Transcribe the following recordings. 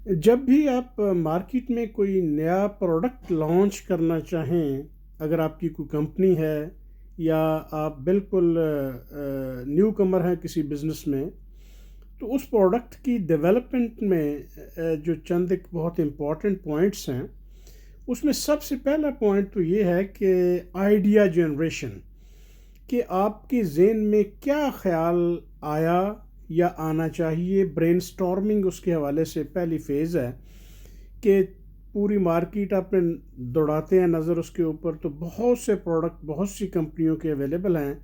जब भी आप मार्केट में कोई नया प्रोडक्ट लॉन्च करना चाहें, अगर आपकी कोई कंपनी है या आप बिल्कुल न्यू कमर हैं किसी बिज़नेस में, तो उस प्रोडक्ट की डेवलपमेंट में जो चंद एक बहुत इम्पॉर्टेंट पॉइंट्स हैं, उसमें सबसे पहला पॉइंट तो ये है कि आइडिया जनरेशन, कि आपके ज़हन में क्या ख़्याल आया या आना चाहिए। ब्रेनस्टॉर्मिंग उसके हवाले से पहली फ़ेज़ है कि पूरी मार्केट आपने दौड़ाते हैं नज़र उसके ऊपर, तो बहुत से प्रोडक्ट बहुत सी कंपनियों के अवेलेबल हैं।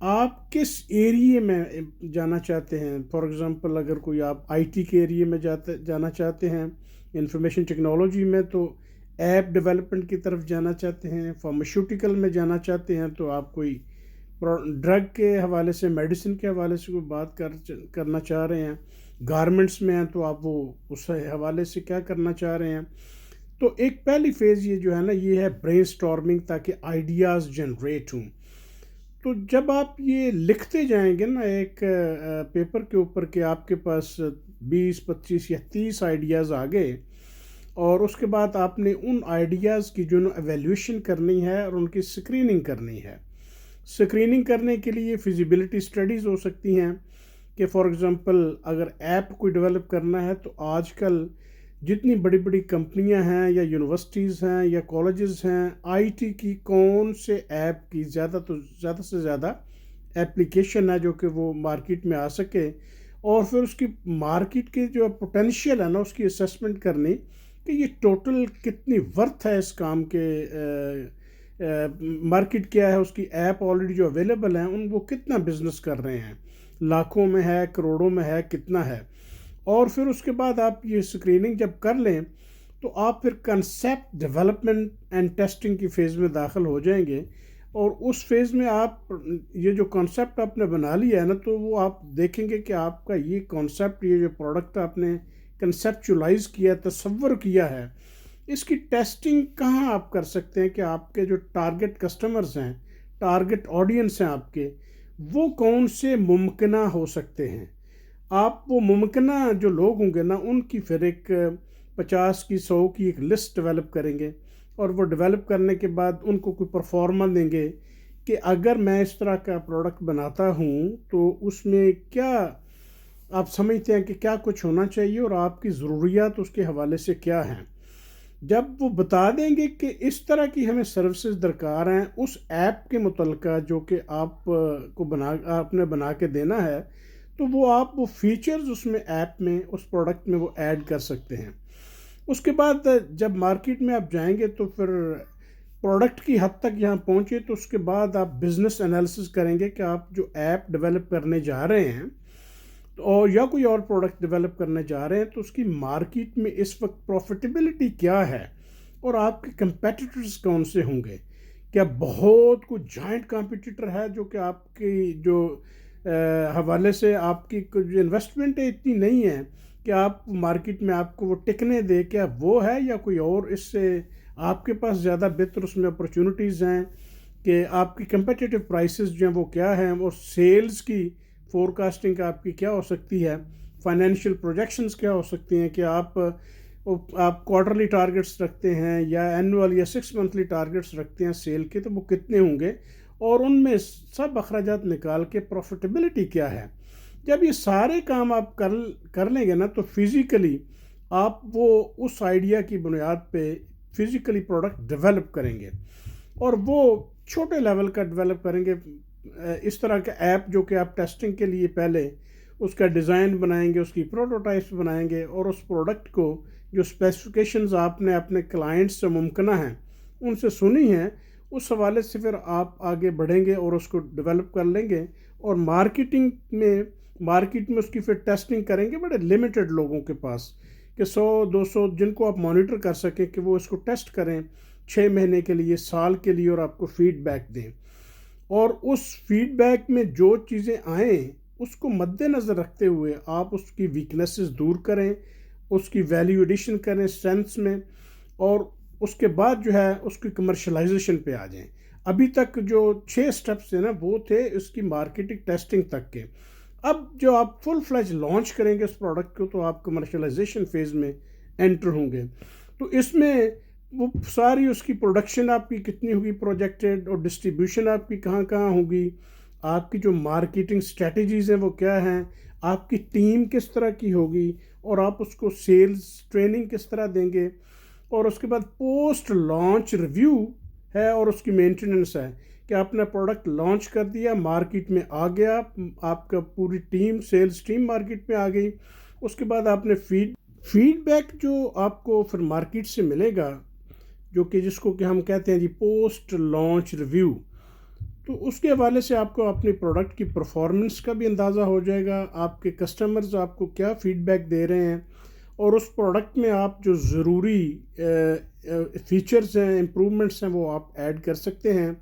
आप किस एरिए में जाना चाहते हैं? फॉर एग्ज़ाम्पल अगर कोई आप आईटी के एरिए में जाना चाहते हैं, इंफॉर्मेशन टेक्नोलॉजी में, तो ऐप डेवलपमेंट की तरफ जाना चाहते हैं। फार्मास्यूटिकल में जाना चाहते हैं तो आप कोई ड्रग के हवाले से, मेडिसिन के हवाले से कोई बात करना चाह रहे हैं। गारमेंट्स में हैं तो आप वो उस हवाले से क्या करना चाह रहे हैं। तो एक पहली फ़ेज़ ये जो है ना, ये है ब्रेनस्टॉर्मिंग, ताकि आइडियाज़ जनरेट हों। तो जब आप ये लिखते जाएंगे ना एक पेपर के ऊपर कि आपके पास 20 25 या 30 आइडियाज़ आ गए, और उसके बाद आपने उन आइडियाज़ की जो एवेल्यूशन करनी है और उनकी स्क्रीनिंग करनी है। स्क्रीनिंग करने के लिए फिजिबिलिटी स्टडीज़ हो सकती हैं कि फॉर एग्ज़ाम्पल अगर ऐप कोई डेवलप करना है तो आजकल जितनी बड़ी बड़ी कंपनियां हैं या यूनिवर्सिटीज़ हैं या कॉलेजेस हैं, आईटी की कौन से ऐप की ज़्यादा से ज़्यादा एप्लीकेशन है जो कि वो मार्केट में आ सके, और फिर उसकी मार्केट की जो पोटेंशियल है ना, उसकी असेसमेंट करनी कि ये टोटल कितनी वर्थ है इस काम के। मार्केट क्या है उसकी, ऐप ऑलरेडी जो अवेलेबल हैं उन वो कितना बिजनेस कर रहे हैं, लाखों में है, करोड़ों में है, कितना है। और फिर उसके बाद आप ये स्क्रीनिंग जब कर लें तो आप फिर कंसेप्ट डेवलपमेंट एंड टेस्टिंग की फ़ेज़ में दाखिल हो जाएंगे। और उस फेज़ में आप ये जो कॉन्सेप्ट आपने बना लिया है ना, तो वो आप देखेंगे कि आपका ये कॉन्सेप्ट, ये जो प्रोडक्ट आपने कंसेप्चुलाइज किया, तसव्वुर किया है, इसकी टेस्टिंग कहाँ आप कर सकते हैं कि आपके जो टारगेट कस्टमर्स हैं, टारगेट ऑडियंस हैं आपके, वो कौन से मुमकिना हो सकते हैं। आप वो मुमकिना जो लोग होंगे ना, उनकी फिर एक 50 की 100 की एक लिस्ट डेवलप करेंगे, और वो डेवलप करने के बाद उनको कोई परफॉर्मा देंगे कि अगर मैं इस तरह का प्रोडक्ट बनाता हूँ तो उसमें क्या आप समझते हैं कि क्या कुछ होना चाहिए और आपकी ज़रूरियात उसके हवाले से क्या हैं। जब वो बता देंगे कि इस तरह की हमें सर्विसेज दरकार हैं उस ऐप के मुतलका जो कि आप को आपने बना के देना है, तो वो आप वो फीचर्स उसमें ऐप में, उस प्रोडक्ट में वो ऐड कर सकते हैं। उसके बाद जब मार्केट में आप जाएंगे तो फिर प्रोडक्ट की हद तक यहाँ पहुँचे, तो उसके बाद आप बिज़नेस एनालिसिस करेंगे कि आप जो ऐप डेवलप करने जा रहे हैं और या कोई और प्रोडक्ट डेवलप करने जा रहे हैं, तो उसकी मार्केट में इस वक्त प्रॉफिटेबिलिटी क्या है और आपके कंपेटिटर्स कौन से होंगे। क्या बहुत कुछ जाइंट कंपटीटर है जो कि आपकी जो हवाले से आपकी कुछ इन्वेस्टमेंट है इतनी नहीं है कि आप मार्केट में आपको वो टिकने दे, क्या वो है या कोई और इससे आपके पास ज़्यादा बेहतर उसमें अपॉर्चुनिटीज़ हैं, कि आपकी कंपेटिटिव प्राइसेस जो हैं वो क्या हैं, और सेल्स की फोरकास्टिंग आपकी क्या हो सकती है, फाइनेंशियल प्रोजेक्शंस क्या हो सकती हैं, कि आप क्वार्टरली टारगेट्स रखते हैं या एनुअल या 6 मंथली टारगेट्स रखते हैं सेल के, तो वो कितने होंगे, और उनमें सब अखराजात निकाल के प्रॉफिटेबिलिटी क्या है। जब ये सारे काम आप कर लेंगे ना, तो फिज़िकली आप वो उस आइडिया की बुनियाद पे फिज़िकली प्रोडक्ट डेवलप करेंगे, और वो छोटे लेवल का डेवलप करेंगे। इस तरह का ऐप जो कि आप टेस्टिंग के लिए पहले उसका डिज़ाइन बनाएंगे, उसकी प्रोटोटाइप्स बनाएंगे, और उस प्रोडक्ट को जो स्पेसिफिकेशंस आपने अपने क्लाइंट्स से मुमकिन हैं उनसे सुनी हैं, उस हवाले से फिर आप आगे बढ़ेंगे और उसको डेवलप कर लेंगे। और मार्केट में उसकी फिर टेस्टिंग करेंगे बड़े लिमिटेड लोगों के पास, कि 100 200 जिनको आप मॉनिटर कर सकें कि वो इसको टेस्ट करें 6 महीने के लिए, साल के लिए, और आपको फीडबैक दें। और उस फीडबैक में जो चीज़ें आएँ उसको मद्देनज़र रखते हुए आप उसकी वीकनेसेस दूर करें, उसकी वैल्यू एडिशन करें स्ट्रेंथ्स में, और उसके बाद जो है उसकी कमर्शलाइजेशन पे आ जाएं। अभी तक जो 6 स्टेप्स थे ना, वो थे उसकी मार्केटिंग टेस्टिंग तक के। اب جو آپ فل فلیج لانچ کریں گے اس پروڈکٹ کو تو آپ کمرشلائزیشن فیز میں انٹر ہوں گے. تو اس میں وہ ساری اس کی پروڈکشن آپ کی کتنی ہوگی پروجیکٹڈ، اور ڈسٹریبیوشن آپ کی کہاں کہاں ہوگی، آپ کی جو مارکیٹنگ اسٹریٹجیز ہیں وہ کیا ہیں، آپ کی ٹیم کس طرح کی ہوگی، اور آپ اس کو سیلز ٹریننگ کس طرح دیں گے. اور اس کے بعد پوسٹ لانچ ریویو ہے اور اس کی مینٹیننس ہے کہ آپ نے پروڈکٹ لانچ کر دیا، مارکیٹ میں آ گیا، آپ کا پوری ٹیم سیلز ٹیم مارکیٹ میں آ گئی. اس کے بعد آپ نے فیڈ بیک جو آپ کو پھر مارکیٹ سے ملے گا، جو کہ جس کو کہ ہم کہتے ہیں جی پوسٹ لانچ ریویو. تو اس کے حوالے سے آپ کو اپنے پروڈکٹ کی پرفارمنس کا بھی اندازہ ہو جائے گا، آپ کے کسٹمرز آپ کو کیا فیڈ بیک دے رہے ہیں، اور اس پروڈکٹ میں آپ جو ضروری فیچرز ہیں، امپرومنٹس ہیں، وہ آپ ایڈ کر سکتے ہیں.